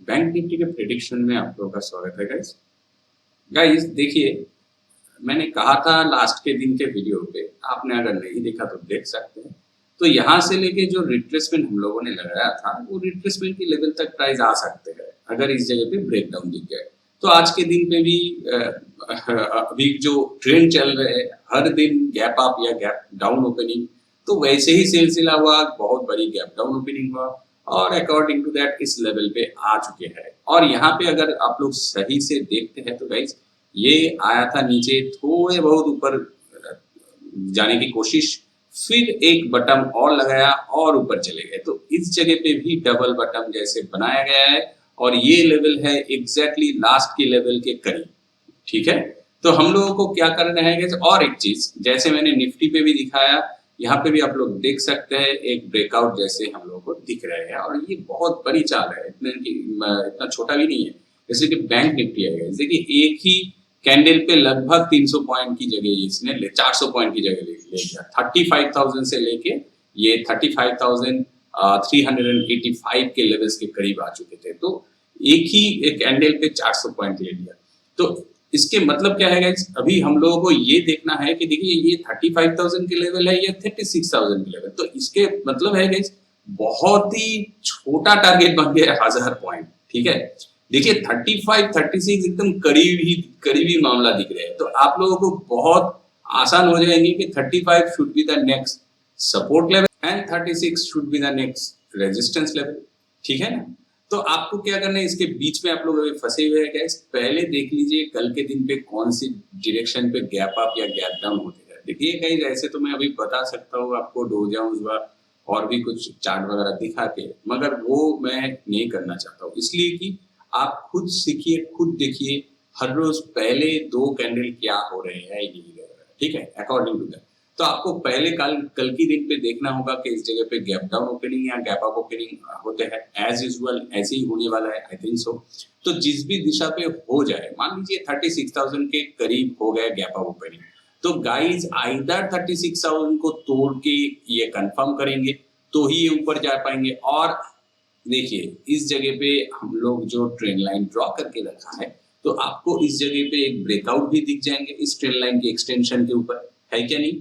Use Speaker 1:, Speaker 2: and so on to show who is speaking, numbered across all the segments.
Speaker 1: Bank Nifty के prediction में आप लोगों का स्वागत है गाइस। गाइस देखिए, मैंने कहा था लास्ट के दिन के वीडियो पे, आपने अगर नहीं देखा तो देख सकते हैं। तो यहाँ से लेके जो रिट्रेसमेंट हम लोगों ने लगाया था, वो रिट्रेसमेंट की लेवल तक प्राइस आ सकते हैं अगर इस जगह पे ब्रेकडाउन दिख जाए। तो आज के दिन पे भी अभी जो ट्रेंड चल रहे हैं, हर दिन गैप अप या गैप डाउन ओपनिंग, तो वैसे ही सिलसिला हुआ, बहुत बड़ी गैप डाउन ओपनिंग हुआ और अकॉर्डिंग टू दैट इस लेवल पे आ चुके हैं। और यहाँ पे अगर आप लोग सही से देखते हैं तो गाइस, ये आया था नीचे, थोड़े बहुत ऊपर जाने की कोशिश, फिर एक बटन और लगाया और ऊपर चले गए। तो इस जगह पे भी डबल बटन जैसे बनाया गया है और ये लेवल है एग्जैक्टली लास्ट के लेवल के करीब। ठीक है, तो हम लोगों को क्या करना है guys? और एक चीज जैसे मैंने निफ्टी पे भी दिखाया, यहाँ पे भी आप लोग देख सकते हैं एक ब्रेकआउट जैसे हम लोगों को दिख रहे हैं और ये बहुत बड़ी चाल है, इतना छोटा भी नहीं है। जैसे कि बैंक निफ्टी है, देखिए एक ही कैंडल पे लगभग 300 पॉइंट की जगह इसने 400 पॉइंट की जगह ले लिया। 35,000 से लेके ये 35,385 के लेवल्स के करीब आ चुके थे। तो एक ही एक कैंडल पे 400 पॉइंट ले लिया। तो इसके मतलब क्या है गाइस, अभी हम लोगों को ये देखना है कि देखिए ये 35,000 के लेवल है या 36,000 के लेवल। तो इसके मतलब है गाइस, बहुत ही छोटा टारगेट बन गया है 1000 पॉइंट। ठीक है, देखिए 35 36 एकदम करीबी मामला दिख रहा है। तो आप लोगों को बहुत आसान हो जाएंगे कि 35 should be the next support level and 36 should be the next resistance level. ठीक है ना, तो आपको क्या करना है, इसके बीच में आप लोग अभी फंसे हुए हैं गाइस। पहले देख लीजिए कल के दिन पे कौन सी डायरेक्शन पे गैप अप या गैप डाउन होते हैं। देखिए गाइस, ऐसे तो मैं अभी बता सकता हूँ आपको डो जोन्स और भी कुछ चार्ट वगैरह दिखा के, मगर वो मैं नहीं करना चाहता हूँ, इसलिए कि आप खुद सीखिए, खुद देखिए हर रोज पहले 2 कैंडल क्या हो रहे हैं ये रहे हैं। ठीक है, अकॉर्डिंग टू दैट। तो आपको पहले कल की दिन पे देखना होगा कि इस जगह पे गैप डाउन ओपनिंग या गैप अप ओपनिंग होते हैं। एज यूजुअल ऐसे ही होने वाला है, आई थिंक सो। तो जिस भी दिशा पे हो जाए, मान लीजिए 36,000 के करीब हो गया गैप अप ओपनिंग, तो गाइज आइदर 36,000 को तोड़ के ये कंफर्म करेंगे तो ही ये ऊपर जा पाएंगे। और देखिए इस जगह पे हम लोग जो ट्रेंड लाइन ड्रॉ करके रखा है, तो आपको इस जगह पे एक ब्रेकआउट भी दिख जाएंगे इस ट्रेंड लाइन के एक्सटेंशन के ऊपर, है क्या नहीं।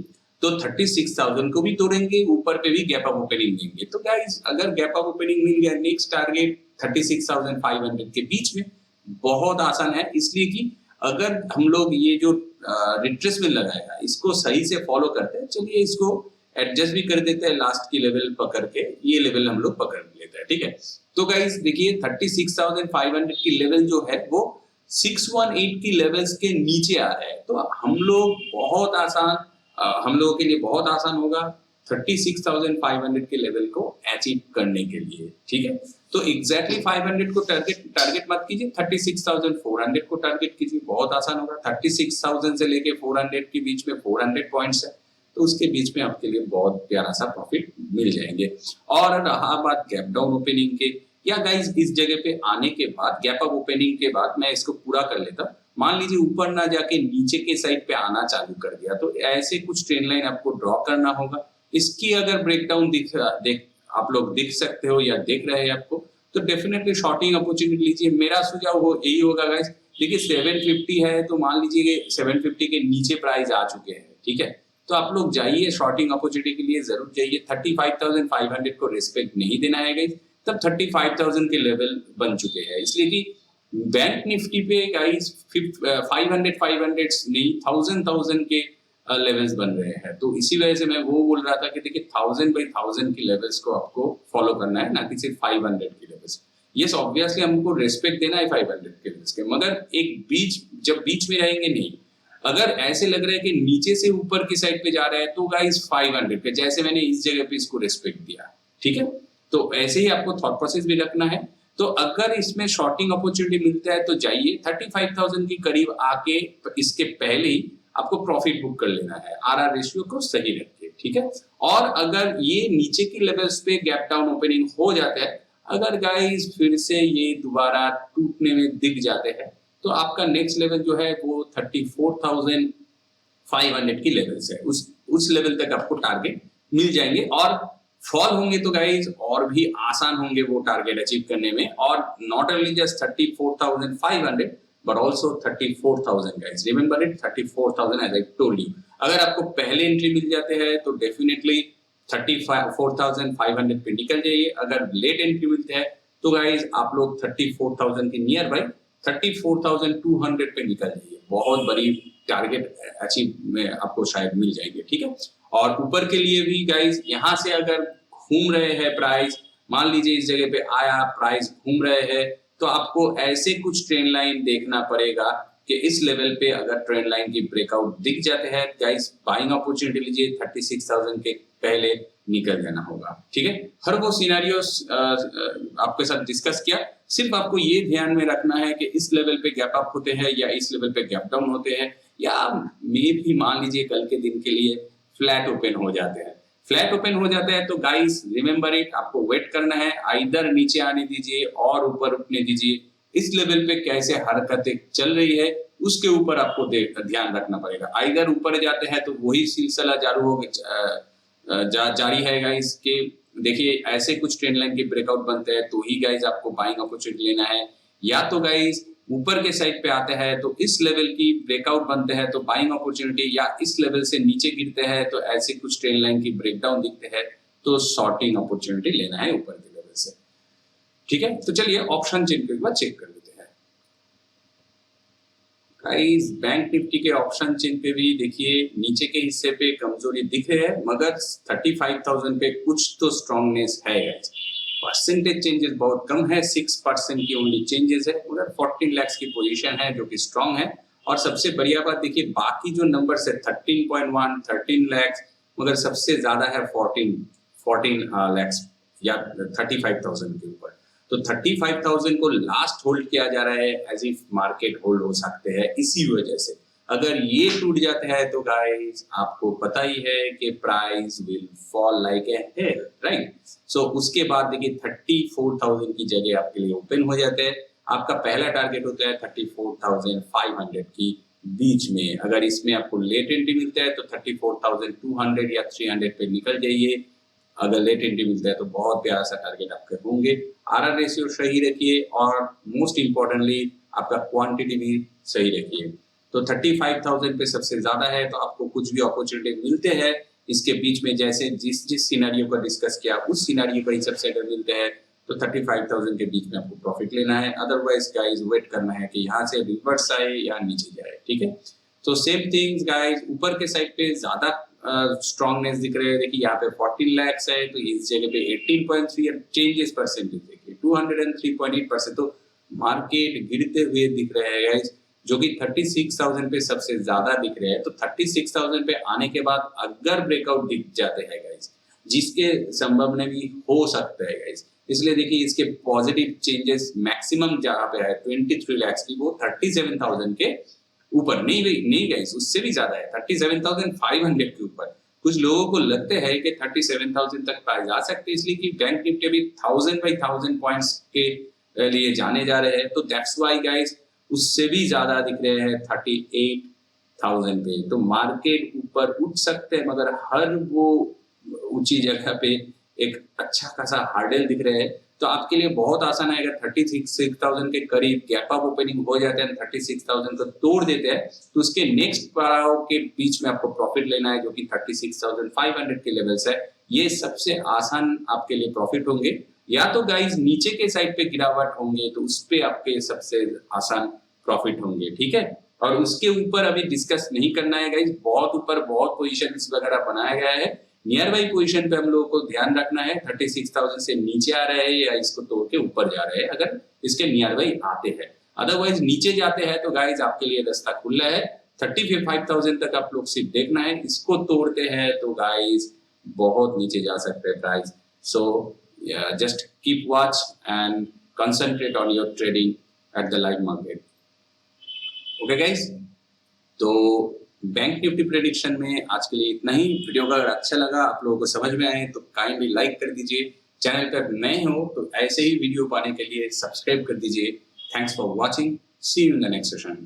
Speaker 1: तो 36,000 को भी तोड़ेंगे, ऊपर पे भी गैप अप ओपनिंग देंगे। तो गाइस अगर गैप अप ओपनिंग मिल गया, नेक्स्ट टारगेट 36,500 के बीच में, बहुत आसान है। इसलिए कि अगर हम लोग ये जो रिट्रेसमेंट लगाया इसको सही से फॉलो करते हैं, चलिए इसको एडजस्ट भी कर देते हैं, लास्ट की लेवल पकड़ के ये लेवल हम लोग पकड़ लेते हैं। ठीक है, तो गाइस देखिए 36,500 की लेवल जो है वो 618 की लेवल्स के नीचे आ रहा है। तो हम लोग बहुत आसान, हम लोगों के लिए बहुत आसान होगा 36,500 के लेवल को अचीव करने के लिए। ठीक है, तो एग्जैक्टली 500 को टारगेट मत कीजिए, 36,400 को टारगेट कीजिए, बहुत आसान होगा। 36,000 से लेके 400 के बीच में 400 पॉइंट्स है, तो उसके बीच में आपके लिए बहुत प्यारा सा प्रॉफिट मिल जाएंगे। और रहा बात गैप डाउन ओपनिंग के, या गाइस इस जगह पे आने के बाद गैप अप ओपनिंग के बाद मैं इसको पूरा कर लेता, मान लीजिए ऊपर ना जाके नीचे के साइड पे आना चालू कर दिया, तो ऐसे कुछ ट्रेंड लाइन आपको ड्रॉ करना होगा। इसकी अगर ब्रेकडाउन देख आप लोग देख सकते हो या देख रहे हैं आपको, तो डेफिनेटली शॉर्टिंग अपॉर्चुनिटी लीजिए। मेरा सुझाव हो यही होगा गाइस, देखिए 750 है तो मान लीजिए 750 के नीचे प्राइस आ चुके हैं। ठीक है, तो आप लोग जाइए शॉर्टिंग अपॉर्चुनिटी के लिए जरूर जाइए। 35,500 को रिस्पेक्ट नहीं देना है गाइस, तब 35,000 के लेवल बन चुके हैं। इसलिए कि बैंक निफ्टी पे गाइस 500 नहीं 1000 के लेवल्स बन रहे हैं। तो इसी वजह से मैं वो बोल रहा था कि देखिए 1000 बाई 1000 के लेवल्स को आपको फॉलो करना है, ना कि सिर्फ 500 के लेवल्स। यस ऑब्वियसली हमको रिस्पेक्ट देना है 500 के लेवल्स के, मगर एक जब बीच में रहेंगे नहीं। अगर ऐसे लग रहा है कि नीचे से ऊपर की साइड पे जा रहा है, तो गाइस 500 पे, जैसे मैंने इस जगह पे इसको रिस्पेक्ट दिया। ठीक है, तो ऐसे ही आपको थॉट प्रोसेस भी रखना है। तो अगर इसमें शॉर्टिंग अपॉर्चुनिटी मिलता है तो जाइए 35,000 के करीब आके, इसके पहले ही आपको प्रॉफिट बुक कर लेना है। आरआर रेशियो को सही रखिए। ठीक है, और अगर ये नीचे की लेवल्स पे गैप डाउन ओपनिंग हो जाता है, अगर गाइस फिर से ये दोबारा टूटने में दिख जाते हैं, तो आपका नेक्स्ट लेवल जो है वो 34,500 की लेवल्स है, उस लेवल तक आपको टारगेट मिल जाएंगे। और फॉल होंगे तो गाइज और भी आसान होंगे वो टारगेट अचीव करने में, और not only just 34,500 but also 34,000 guys, remember it, 34,000 as I told you. अगर आपको पहले एंट्री मिल जाते हैं तो डेफिनेटली 34,500 पे निकल जाइए। अगर लेट एंट्री मिलते हैं तो गाइज आप लोग 34,000 के नियर बाई 34,200 पे निकल जाइए, बहुत बड़ी टारगेट अचीव में आपको शायद मिल जाएंगे, ठीक है। और ऊपर के लिए भी गाइज यहाँ से अगर घूम रहे हैं प्राइस, मान लीजिए इस जगह पे आया प्राइस घूम रहे हैं, तो आपको ऐसे कुछ ट्रेंड लाइन देखना पड़ेगा कि इस लेवल पे अगर ट्रेंड लाइन की ब्रेकआउट दिख जाते हैं गाइज, बाइंग अपॉर्चुनिटी लीजिए, 36,000 के पहले निकल जाना होगा, ठीक है। हर वो सिनेरियो आपके साथ डिस्कस किया, सिर्फ आपको ये ध्यान में रखना है कि इस लेवल पे गैप अप होते हैं या इस लेवल पे गैप डाउन होते हैं, या मे भी मान लीजिए कल के दिन के लिए फ्लैट ओपन हो जाते हैं। फ्लैट ओपन हो जाता है तो गाइस रिमेंबर इट, आपको वेट करना है, आइदर नीचे आने दीजिए और ऊपर उठने दीजिए। इस लेवल पे कैसे हरकतें चल रही है उसके ऊपर आपको ध्यान रखना पड़ेगा। आइदर ऊपर जाते हैं तो वही सिलसिला जारी है गाइस के देखिए ऐसे कुछ ट्रेंड लाइन के ब्रेकआउट बनते हैं तो ही गाइस आपको बाइंग अपॉर्चुनिटी लेना है, या तो गाइस ऊपर के साइड पे आते हैं तो इस लेवल की ब्रेकआउट बनते हैं तो बाइंग अपॉर्चुनिटी, या इस लेवल से नीचे गिरते हैं तो ऐसे कुछ ट्रेंड लाइन की ब्रेकडाउन दिखते हैं तो शॉर्टिंग अपॉर्चुनिटी लेना है ऊपर के लेवल से, ठीक है। तो चलिए ऑप्शन चेन के बाद चेक कर लेते हैं गाइस। बैंक निफ्टी के ऑप्शन चेन पे भी देखिए नीचे के हिस्से पे कमजोरी दिख रही है, मगर 35,000 पे कुछ तो स्ट्रांगनेस है गाइस। परसेंटेज चेंजेस बहुत कम है, 6% की ओनली चेंजेस है, मगर 14 लाख की पोजीशन है जो कि स्ट्रांग है। और सबसे बढ़िया बात देखिए बाकी जो नंबर्स है 13.1, 13 लाख, मगर सबसे ज्यादा है 14 लाख या 35,000 के ऊपर। तो 35,000 को लास्ट होल्ड किया जा रहा है एज इफ मार्केट होल्ड हो सकते हैं इसी वजह से। अगर ये टूट जाता है तो गाइस आपको पता ही है कि price will fall like a hell, right. सो उसके बाद देखिए 34,000 की जगह आपके लिए ओपन हो जाते हैं। आपका पहला टारगेट होता है 34,500 की बीच में। अगर इसमें आपको लेट एंट्री मिलता है तो 34,200 या 300 पे निकल जाइए। अगर लेट एंट्री मिलता है तो बहुत प्यारा सा टारगेट आपके होंगे। आरआर रेशियो सही रखिए और मोस्ट इंपॉर्टेंटली आपका क्वांटिटी भी सही रखिए। तो 35,000 पे सबसे ज्यादा है, तो आपको कुछ भी अपॉर्चुनिटी मिलते हैं इसके बीच में, जैसे जिस सिनेरियो का डिस्कस किया उस सिनेरियो का ही सबसे अगर मिलते हैं तो 35,000 के बीच में आपको प्रॉफिट लेना है। अदरवाइज गाइज वेट करना है कि यहाँ से रिवर्स आए या नीचे जाए, ठीक है। तो सेम थिंग्स गाइज ऊपर के साइड पे ज्यादा स्ट्रांगनेस दिख रहे हैं। देखिए यहाँ पे 14 लाख है तो इस जगह पे 18.3 चेंजेस परसेंटेज देखिए 203.8%। तो मार्केट गिरते हुए दिख रहे हैं गाइज, जो कि 36,000 पे सबसे ज्यादा दिख रहे हैं। तो 36,000 पे आने के बाद अगर ब्रेकआउट दिख जाते हैं गाइज, जिसके संभव में भी हो सकता है गाइज, इसलिए देखिए इसके पॉजिटिव चेंजेस मैक्सिमम जहां पे है 23 लाख की, वो 37,000 के ऊपर नहीं गाइज, उससे भी ज्यादा है 37,500 के ऊपर। कुछ लोगों को लगते हैं कि 37,000 तक पाए जा सकते हैं, इसलिए कि बैंक निफ्टी भी 1000 by 1000 पॉइंट्स के लिए जाने जा रहे हैं। तो दैट्स व्हाई गाइज उससे भी ज्यादा दिख रहे हैं 38,000 पे। तो मार्केट ऊपर उठ सकते हैं, मगर हर वो ऊंची जगह पे एक अच्छा खासा हार्डल दिख रहे हैं। तो आपके लिए बहुत आसान है, अगर 36,000 के करीब गैप अप ओपनिंग हो जाते हैं, 36,000 को तोड़ देते हैं, तो उसके नेक्स्ट पड़ाव के बीच में आपको प्रॉफिट लेना है, जो कि 36,500 के लेवल्स है। ये सबसे आसान आपके लिए प्रॉफिट होंगे। या तो गाइज नीचे के साइड पे गिरावट होंगे तो उस पे आपके सबसे आसान प्रॉफिट होंगे, ठीक है। और उसके ऊपर अभी डिस्कस नहीं करना है गाइज, बहुत ऊपर बहुत पोजीशन वगैरह बनाया गया है। नियर बाई पोजीशन पे हम लोगों को ध्यान रखना है, 36,000 से नीचे आ रहे हैं या इसको तोड़ के ऊपर जा रहे हैं अगर इसके नियर बाई आते हैं। अदरवाइज नीचे जाते हैं तो गाइज आपके लिए रास्ता खुला है। 35,000 तक आप लोग सिर्फ देखना है, इसको तोड़ते हैं तो गाइज बहुत नीचे जा सकते हैं price. So just keep watch and concentrate on your trading at the live market. Okay guys, तो बैंक निफ्टी प्रेडिक्शन में आज के लिए इतना ही। वीडियो का अगर अच्छा लगा, आप लोगों को समझ में आए तो काइंडली लाइक कर दीजिए। चैनल पर नए हो तो ऐसे ही वीडियो पाने के लिए सब्सक्राइब कर दीजिए। Thanks for watching, see you in the next session.